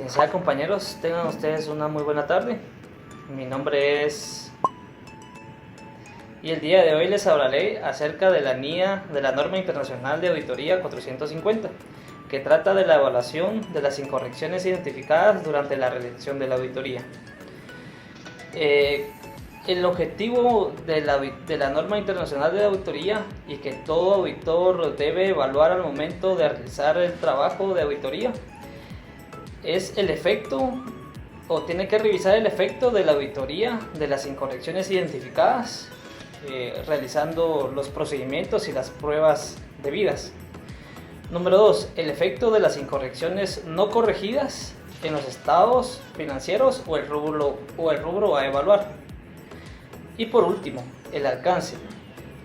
Licenciada, compañeros, tengan ustedes una muy buena tarde. Mi nombre es... Y el día de hoy les hablaré acerca de la NIA, de la Norma Internacional de Auditoría 450, que trata de la evaluación de las incorrecciones identificadas durante la realización de la auditoría. El objetivo de la Norma Internacional de Auditoría, y que todo auditor debe evaluar al momento de realizar el trabajo de auditoría, es el efecto, o tiene que revisar el efecto de la auditoría de las incorrecciones identificadas, realizando los procedimientos y las pruebas debidas. Número 2. El efecto de las incorrecciones no corregidas en los estados financieros o el rubro a evaluar. Y por último, el alcance.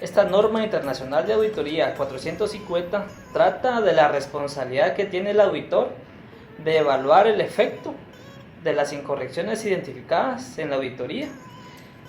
Esta norma internacional de auditoría 450 trata de la responsabilidad que tiene el auditor de evaluar el efecto de las incorrecciones identificadas en la auditoría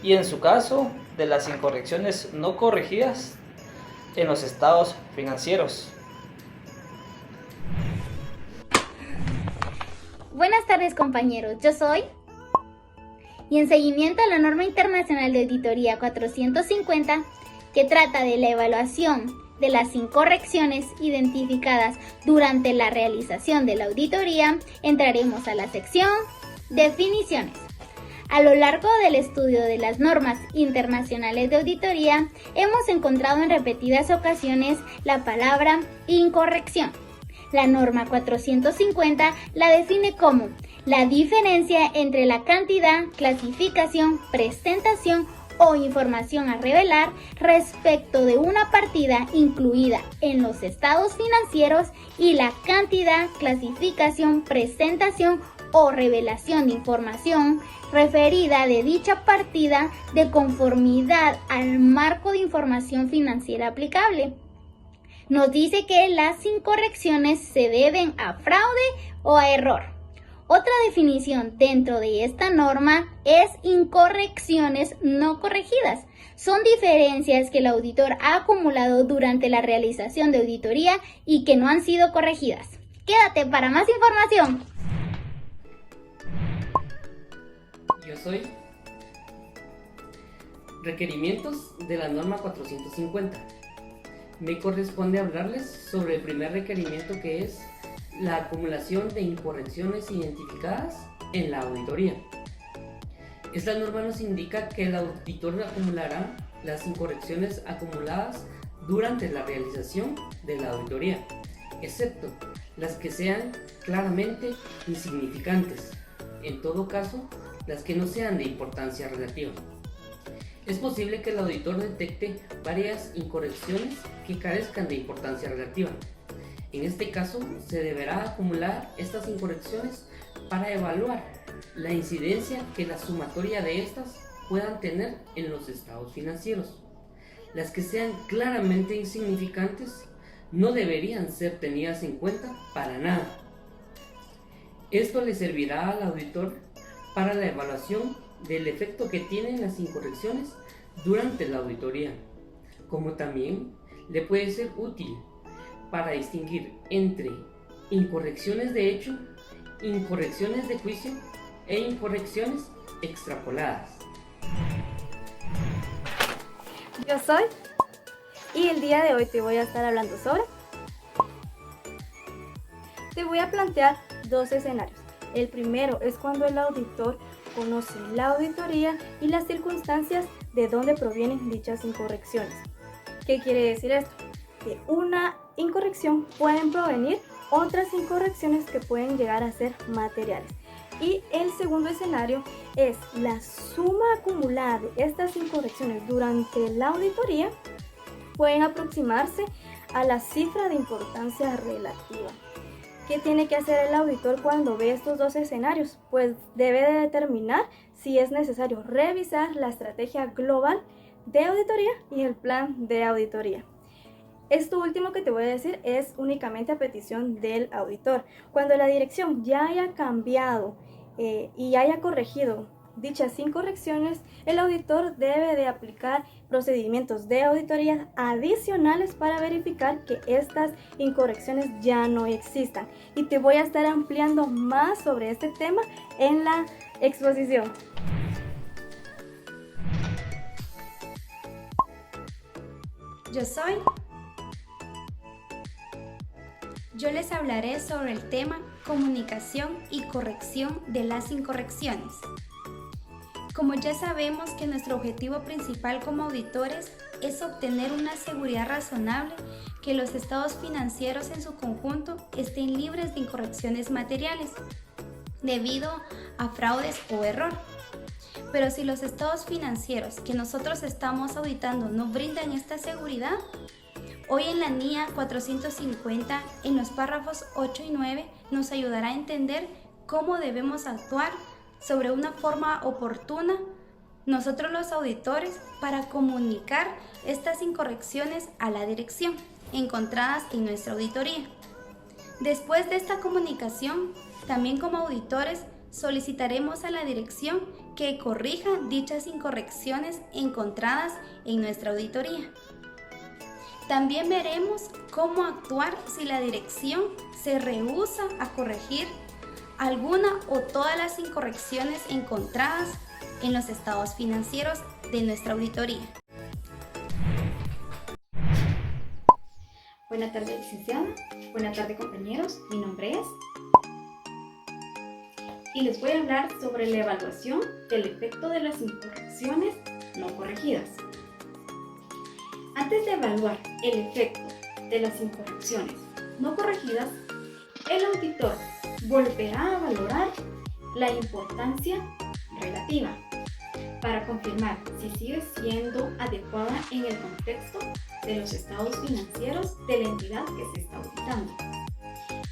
y, en su caso, de las incorrecciones no corregidas en los estados financieros. Buenas tardes, compañeros, yo soy... Y en seguimiento a la norma internacional de auditoría 450, que trata de la evaluación de las incorrecciones identificadas durante la realización de la auditoría, entraremos a la sección Definiciones. A lo largo del estudio de las normas internacionales de auditoría, hemos encontrado en repetidas ocasiones la palabra incorrección. La norma 450 la define como la diferencia entre la cantidad, clasificación, presentación o información a revelar respecto de una partida incluida en los estados financieros y la cantidad, clasificación, presentación o revelación de información referida de dicha partida de conformidad al marco de información financiera aplicable. Nos dice que las incorrecciones se deben a fraude o a error. Otra definición dentro de esta norma es incorrecciones no corregidas. Son diferencias que el auditor ha acumulado durante la realización de auditoría y que no han sido corregidas. Quédate para más información. Yo soy requerimientos de la norma 450. Me corresponde hablarles sobre el primer requerimiento, que es la acumulación de incorrecciones identificadas en la auditoría. Esta norma nos indica que el auditor acumulará las incorrecciones acumuladas durante la realización de la auditoría, excepto las que sean claramente insignificantes, en todo caso, las que no sean de importancia relativa. Es posible que el auditor detecte varias incorrecciones que carezcan de importancia relativa. En este caso, se deberá acumular estas incorrecciones para evaluar la incidencia que la sumatoria de estas puedan tener en los estados financieros. Las que sean claramente insignificantes no deberían ser tenidas en cuenta para nada. Esto le servirá al auditor para la evaluación del efecto que tienen las incorrecciones durante la auditoría, como también le puede ser útil para distinguir entre incorrecciones de hecho, incorrecciones de juicio e incorrecciones extrapoladas. Yo soy, y el día de hoy te voy a estar hablando sobre... Te voy a plantear dos escenarios. El primero es cuando el auditor conoce la auditoría y las circunstancias de dónde provienen dichas incorrecciones. ¿Qué quiere decir esto? De una incorrección pueden provenir otras incorrecciones que pueden llegar a ser materiales. Y el segundo escenario es la suma acumulada de estas incorrecciones durante la auditoría pueden aproximarse a la cifra de importancia relativa. ¿Qué tiene que hacer el auditor cuando ve estos dos escenarios? Pues debe de determinar si es necesario revisar la estrategia global de auditoría y el plan de auditoría. Esto último que te voy a decir es únicamente a petición del auditor. Cuando la dirección ya haya cambiado y haya corregido dichas incorrecciones, el auditor debe de aplicar procedimientos de auditoría adicionales para verificar que estas incorrecciones ya no existan. Y te voy a estar ampliando más sobre este tema en la exposición. Yo les hablaré sobre el tema comunicación y corrección de las incorrecciones. Como ya sabemos que nuestro objetivo principal como auditores es obtener una seguridad razonable que los estados financieros en su conjunto estén libres de incorrecciones materiales debido a fraudes o error. Pero si los estados financieros que nosotros estamos auditando no brindan esta seguridad, hoy en la NIA 450, en los párrafos 8 y 9, nos ayudará a entender cómo debemos actuar sobre una forma oportuna nosotros los auditores para comunicar estas incorrecciones a la dirección encontradas en nuestra auditoría. Después de esta comunicación, también como auditores solicitaremos a la dirección que corrija dichas incorrecciones encontradas en nuestra auditoría. También veremos cómo actuar si la dirección se rehúsa a corregir alguna o todas las incorrecciones encontradas en los estados financieros de nuestra auditoría. Buenas tardes, licenciada. Buenas tardes, compañeros. Mi nombre es... Y les voy a hablar sobre la evaluación del efecto de las incorrecciones no corregidas. Antes de evaluar el efecto de las incorrecciones no corregidas, el auditor volverá a valorar la importancia relativa para confirmar si sigue siendo adecuada en el contexto de los estados financieros de la entidad que se está auditando.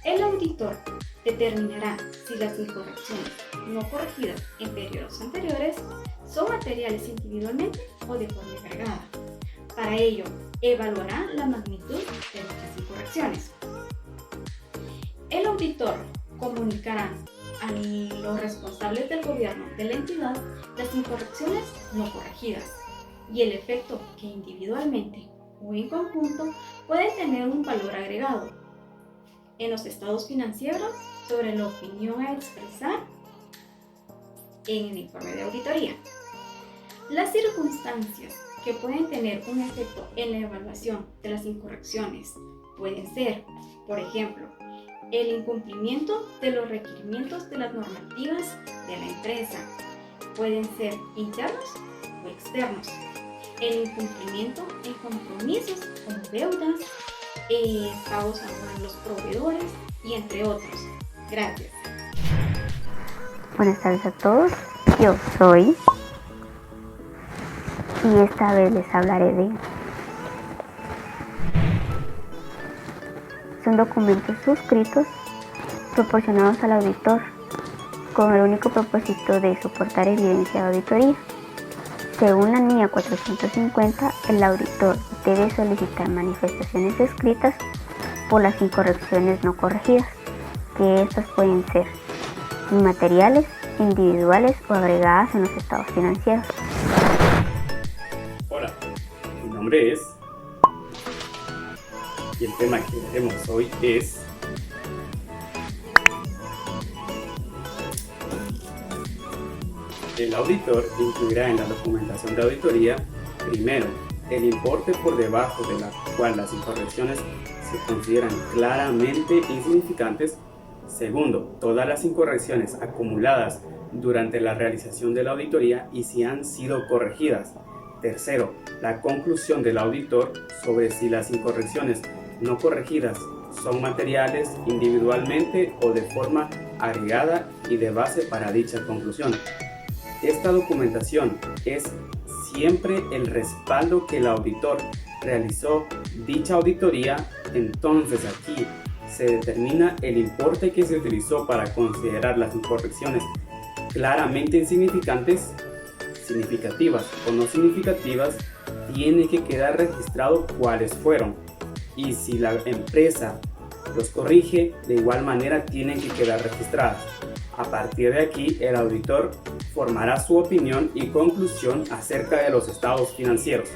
El auditor determinará si las incorrecciones no corregidas en periodos anteriores son materiales individualmente o de forma agregada. Para ello, evaluará la magnitud de dichas incorrecciones. El auditor comunicará a los responsables del gobierno de la entidad las incorrecciones no corregidas y el efecto que individualmente o en conjunto pueden tener un valor agregado en los estados financieros sobre la opinión a expresar en el informe de auditoría. Las circunstancias que pueden tener un efecto en la evaluación de las incorrecciones pueden ser, por ejemplo, el incumplimiento de los requerimientos de las normativas de la empresa. Pueden ser internos o externos. El incumplimiento en compromisos como deudas, pagos a los proveedores y entre otros. Gracias. Buenas tardes a todos. Yo soy... y esta vez les hablaré de... Son documentos suscritos proporcionados al auditor con el único propósito de soportar evidencia de auditoría. Según la NIA 450, el auditor debe solicitar manifestaciones escritas por las incorrecciones no corregidas, que estas pueden ser inmateriales, individuales o agregadas en los estados financieros. Hola, mi nombre es... y el tema que veremos hoy es el auditor incluirá en la documentación de auditoría, primero, el importe por debajo de la cual las incorrecciones se consideran claramente insignificantes. Segundo, todas las incorrecciones acumuladas durante la realización de la auditoría y si han sido corregidas. Tercero, la conclusión del auditor sobre si las incorrecciones no corregidas son materiales individualmente o de forma agregada y de base para dicha conclusión. Esta documentación es siempre el respaldo que el auditor realizó dicha auditoría. Entonces aquí se determina el importe que se utilizó para considerar las incorrecciones claramente insignificantes, significativas o no significativas. Tiene que quedar registrado cuáles fueron, y si la empresa los corrige, de igual manera tienen que quedar registradas. A partir de aquí, el auditor formará su opinión y conclusión acerca de los estados financieros.